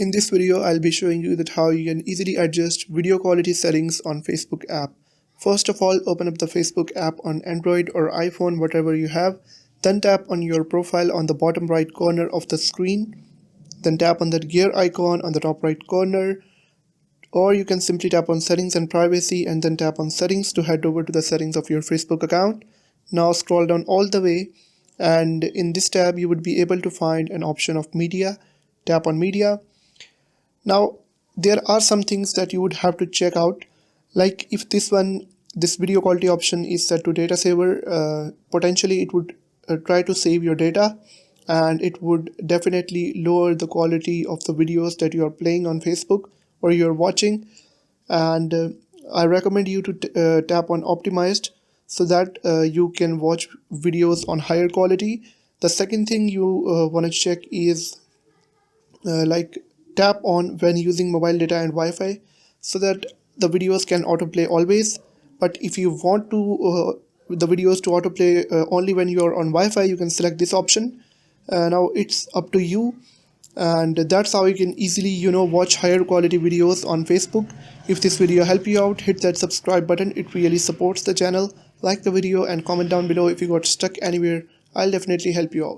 In this video, I'll be showing you that how you can easily adjust video quality settings on Facebook app. First of all, open up the Facebook app on Android or iPhone, whatever you have. Then tap on your profile on the bottom right corner of the screen. Then tap on that gear icon on the top right corner. Or you can simply tap on settings and privacy and then tap on settings to head over to the settings of your Facebook account. Now scroll down all the way, and in this tab you would be able to find an option of media. Tap on media. Now, there are some things that you would have to check out, like if this video quality option is set to data saver, potentially it would try to save your data, and it would definitely lower the quality of the videos that you are playing on Facebook or you're watching. And I recommend you to tap on optimized so that you can watch videos on higher quality. The second thing you want to check is like tap on when using mobile data and Wi-Fi so that the videos can autoplay always. But if you want to the videos to autoplay only when you are on Wi-Fi, you can select this option. Now it's up to you, and that's how you can easily watch higher quality videos on Facebook. If this video helped you out, hit that subscribe button, it really supports the channel. Like the video and comment down below if you got stuck anywhere. I'll definitely help you out.